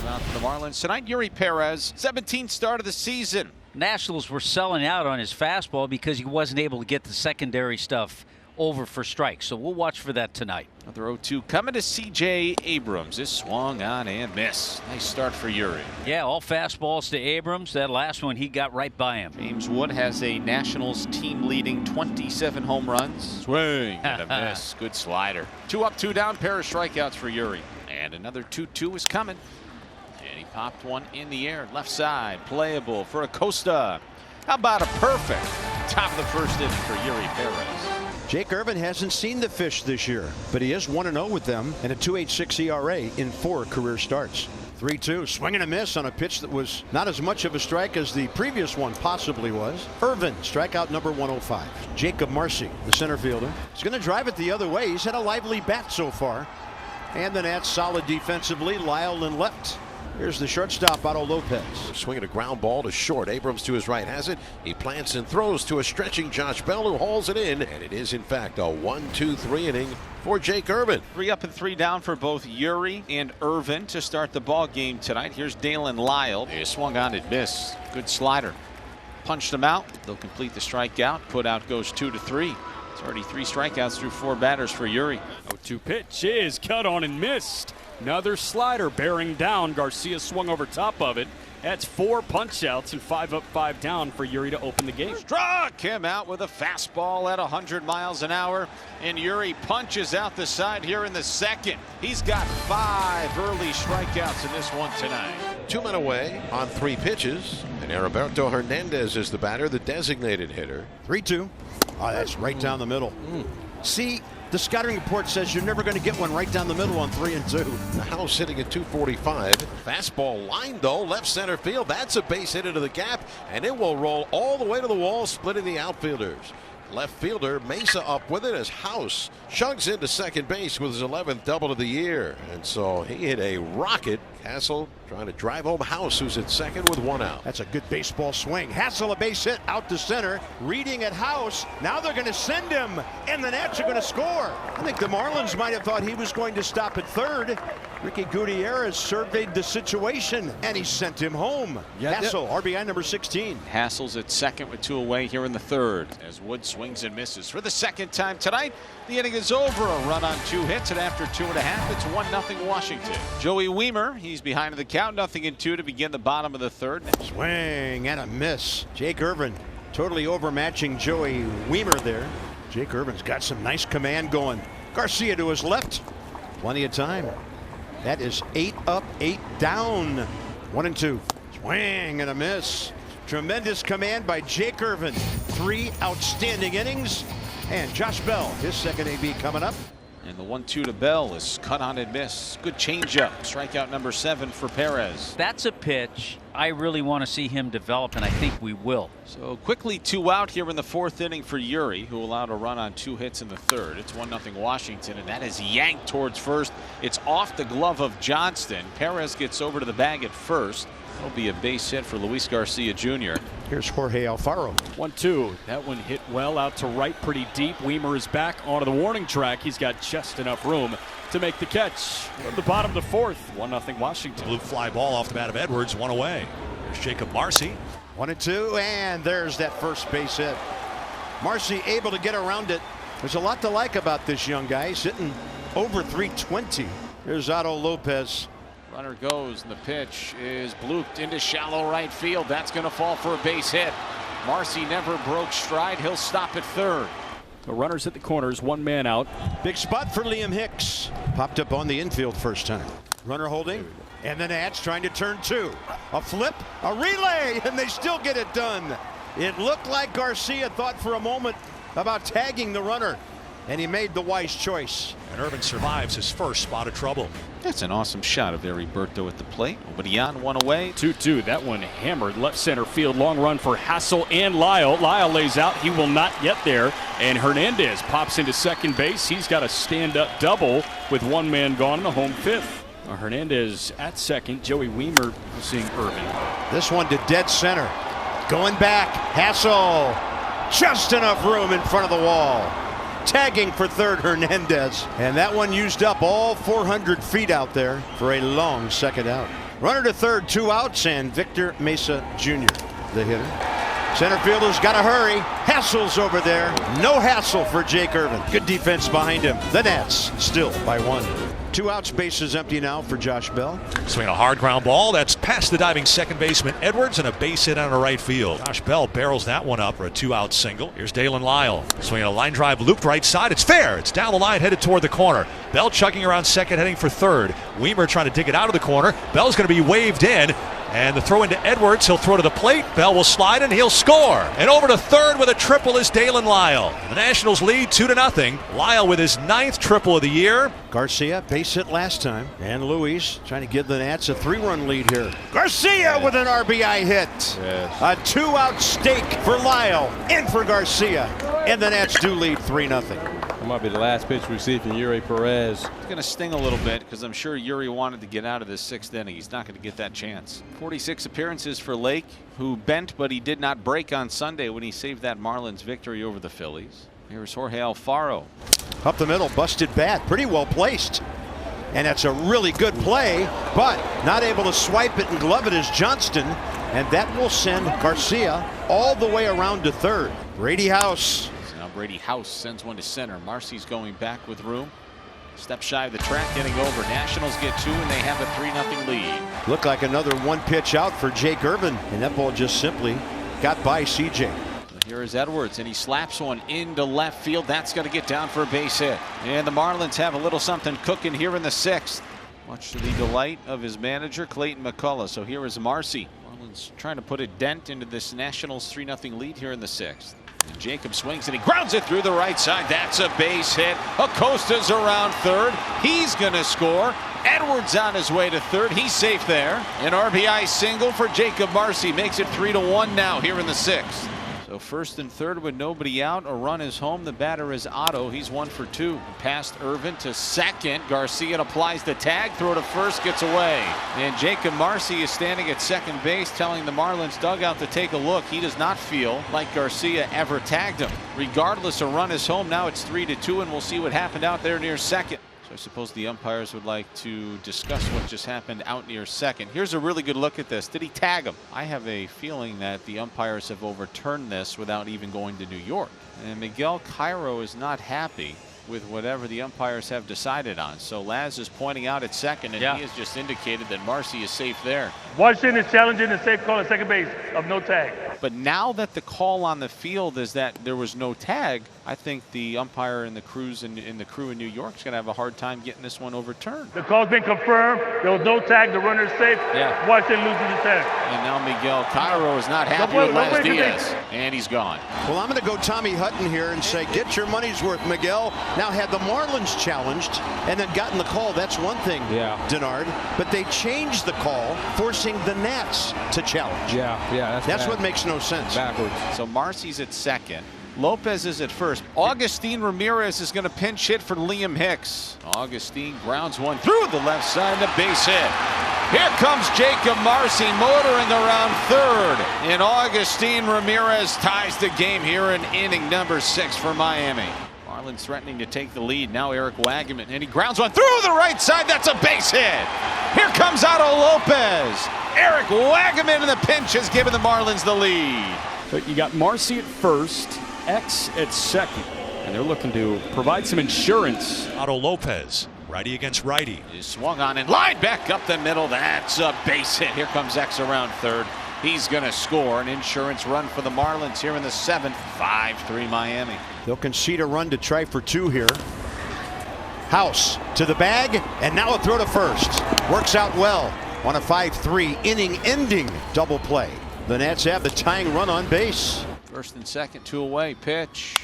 Coming out for the Marlins tonight, Perez, 17th start of the season. Nationals were selling out on his fastball because he wasn't able to get the secondary stuff over for strikes. So we'll watch for that tonight. Another 0-2 coming to C.J. Abrams. This swung on and missed. Nice start for Uri. Yeah, all fastballs to Abrams. That last one, he got right by him. James Wood has a Nationals team-leading 27 home runs. Swing and a miss. Good slider. 2 up, 2 down. Pair of strikeouts for Uri. And another 2-2 is coming. And he popped one in the air. Left side. Playable for Acosta. How about a perfect top of the first inning for Perez? Jake Irvin hasn't seen the fish this year, but he is 1-0 with them and a 2.86 ERA in 4 career starts. 3-2, swing and a miss on a pitch that was not as much of a strike as the previous one possibly was. Irvin, strikeout number 105. Jacob Marcy, the center fielder, is going to drive it the other way. He's had a lively bat so far. And the Nats solid defensively. Lyle in left. Here's the shortstop, Otto Lopez. Swinging a ground ball to short. Abrams to his right has it. He plants and throws to a stretching Josh Bell, who hauls it in. And it is, in fact, a 1-2-3 inning for Jake Irvin. 3 up and 3 down for both Uri and Irvin to start the ball game tonight. Here's Dalen Lyle. He swung on it, missed. Good slider. Punched him out. They'll complete the strikeout. Put out goes 2-3. It's already 3 strikeouts through 4 batters for Uri. 0-2 pitch is cut on and missed. Another slider bearing down. Garcia swung over top of it. That's 4 punch outs and 5 up, 5 down for Uri to open the game. Struck him out with a fastball at 100 miles an hour. And Uri punches out the side here in the second. He's got 5 early strikeouts in this one tonight. 2 men away on 3 pitches. And Heriberto Hernandez is the batter, the designated hitter. 3-2. Oh, that's right down the middle. See, the scouting report says you're never going to get one right down the middle on 3 and 2. The house hitting at 245. Fastball line though, left center field. That's a base hit into the gap, and it will roll all the way to the wall, splitting the outfielders. Left fielder Mesa up with it as House chugs into second base with his 11th double of the year. And so he hit a rocket. Hassel trying to drive home House, who's at second with 1 out. That's a good baseball swing. Hassel a base hit out to center. Reading at House. Now they're going to send him, and the Nats are going to score. I think the Marlins might have thought he was going to stop at third. Ricky Gutierrez surveyed the situation, and he sent him home. Hassel, RBI number 16. Hassel's at second with 2 away here in the third as Wood swings and misses for the second time tonight. The inning is over. A run on 2 hits, and after 2.5, it's 1-0 Washington. Joey Wiemer, he's behind the count, 0-2 to begin the bottom of the third. Swing and a miss. Jake Irvin totally overmatching Joey Wiemer there. Jake Irvin's got some nice command going. Garcia to his left. Plenty of time. That is 8 up, 8 down. 1-2. Swing and a miss. Tremendous command by Jake Irvin. 3 outstanding innings. And Josh Bell, his second AB coming up. And the 1-2 to Bell is cut on and miss. Good changeup. Strikeout number 7 for Perez. That's a pitch I really want to see him develop, and I think we will. So quickly 2 out here in the 4th inning for Uri, who allowed a run on 2 hits in the third. It's 1-0 Washington, and that is yanked towards first. It's off the glove of Johnston. Perez gets over to the bag at first. That'll be a base hit for Luis Garcia Jr. Here's Jorge Alfaro. 1-2. That one hit well out to right, pretty deep. Wiemer is back onto the warning track. He's got just enough room to make the catch. From the bottom of the 4th, 1-0 Washington. Blue fly ball off the bat of Edwards, 1 away. There's Jacob Marcy. 1-2, and there's that first base hit. Marcy able to get around it. There's a lot to like about this young guy. He's hitting over 320. Here's Otto Lopez. Runner goes, and the pitch is blooped into shallow right field. That's going to fall for a base hit. Marcy never broke stride. He'll stop at third. The runners at the corners, 1 man out. Big spot for Liam Hicks. Popped up on the infield first time. Runner holding, and the Nats trying to turn 2. A flip, a relay, and they still get it done. It looked like Garcia thought for a moment about tagging the runner, and he made the wise choice. And Irvin survives his first spot of trouble. That's an awesome shot of Heriberto at the plate. Nobody on, 1 away. 2-2. That one hammered left center field. Long run for Hassel and Lyle. Lyle lays out. He will not get there. And Hernandez pops into second base. He's got a stand-up double with 1 man gone in the home 5th. Hernandez at second. Joey Wiemer seeing Irvin. This one to dead center. Going back. Hassel. Just enough room in front of the wall. Tagging for third, Hernandez. And that one used up all 400 feet out there for a long second out. Runner to third, 2 outs, and Victor Mesa Jr., the hitter. Center fielder's got to hurry. Hassle's over there. No hassle for Jake Irvin. Good defense behind him. The Nats still by 1. 2 outs, bases empty now for Josh Bell. Swinging a hard ground ball. That's past the diving second baseman Edwards, and a base hit out of right field. Josh Bell barrels that one up for a 2-out single. Here's Dalen Lyle. Swinging a line drive looped right side. It's fair. It's down the line, headed toward the corner. Bell chugging around second, heading for third. Weimer trying to dig it out of the corner. Bell's going to be waved in. And the throw into Edwards. He'll throw to the plate. Bell will slide and he'll score. And over to third with a triple is Dalen Lyle. The Nationals lead 2-0. Lyle with his 9th triple of the year. Garcia base hit last time. And Luis trying to give the Nats a 3-run lead here. Garcia with an RBI hit. Yes. A 2-out stake for Lyle. In for Garcia. And the Nats do lead 3-0. That might be the last pitch we see from Yuri Perez. It's going to sting a little bit because I'm sure Yuri wanted to get out of this 6th inning. He's not going to get that chance. 46 appearances for Lake, who bent but he did not break on Sunday when he saved that Marlins victory over the Phillies. Here's Jorge Alfaro. Up the middle, busted bat, pretty well placed. And that's a really good play, but not able to swipe it and glove it is Johnston. And that will send Garcia all the way around to third. Brady House. Now Brady House sends one to center. Marcy's going back with room. Step shy of the track, getting over. Nationals get 2 and they have a 3-0 lead. Looked like another 1 pitch out for Jake Irvin, and that ball just simply got by CJ. Here is Edwards, and he slaps one into left field. That's going to get down for a base hit. And the Marlins have a little something cooking here in the 6th. Much to the delight of his manager, Clayton McCullough. So here is Marcy. Marlins trying to put a dent into this Nationals 3-0 lead here in the 6th. And Jacob swings and he grounds it through the right side. That's a base hit. Acosta's around third. He's going to score. Edwards on his way to third. He's safe there. An RBI single for Jacob Marcy makes it 3-1 now here in the 6th. So first and third with nobody out. A run is home. The batter is Otto. He's 1 for 2. Past Irvin to second. Garcia applies the tag. Throw to first. Gets away. And Jacob Marcy is standing at second base telling the Marlins dugout to take a look. He does not feel like Garcia ever tagged him. Regardless, a run is home. Now it's 3-2 and we'll see what happened out there near second. So I suppose the umpires would like to discuss what just happened out near second. Here's a really good look at this. Did he tag him? I have a feeling that the umpires have overturned this without even going to New York. And Miguel Cairo is not happy with whatever the umpires have decided on. So Laz is pointing out at second, and he has just indicated that Marcy is safe there. Washington is challenging the safe call at second base of no tag. But now that the call on the field is that there was no tag, I think the umpire and the crew in New York is going to have a hard time getting this one overturned. The call's been confirmed. There was no tag. The runner is safe. Yeah. Washington loses the tag. And now Miguel Cairo is not happy with Laz Diaz. And he's gone. Well, I'm going to go Tommy Hutton here and say, get your money's worth, Miguel. Now, had the Marlins challenged and then gotten the call, that's one thing, Denard. But they changed the call, forcing the Nats to challenge. That's what makes no sense. Backwards. So Marcy's at second. Lopez is at first. Augustine Ramirez is going to pinch hit for Liam Hicks. Augustine grounds one through the left side, the base hit. Here comes Jacob Marcy motoring around third. And Augustine Ramirez ties the game here in inning number 6 for Miami. Marlins threatening to take the lead. Now Eric Wagaman, and he grounds one through the right side. That's a base hit. Here comes Otto Lopez. Eric Wagaman in the pinch has given the Marlins the lead. But you got Marcy at first, X at second, and they're looking to provide some insurance. Otto Lopez, righty against righty. Is swung on and lined back up the middle. That's a base hit. Here comes X around third. He's going to score an insurance run for the Marlins here in the 7th. 5-3 Miami. They'll concede a run to try for 2 here. House to the bag, and now a throw to first. Works out well on a 5-3 inning-ending double play. The Nats have the tying run on base. First and second, 2 away. Pitch.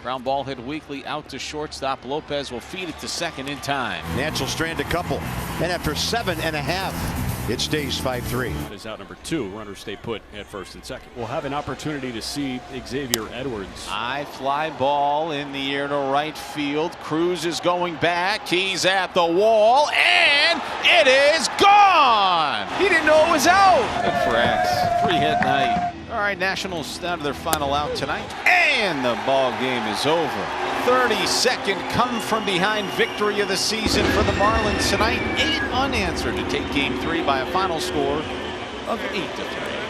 Ground ball hit weakly out to shortstop. Lopez will feed it to second in time. Nats will strand a couple. And after 7.5, it stays 5-3. Is out number 2. Runners stay put at first and second. We'll have an opportunity to see Xavier Edwards. High fly ball in the air to right field. Cruz is going back. He's at the wall, and it is gone. He didn't know it was out. Good for X. 3-hit night. All right, Nationals down to their final out tonight, and the ball game is over. 32nd come from behind victory of the season for the Marlins tonight. 8 unanswered to take game 3 by a final score of 8-3.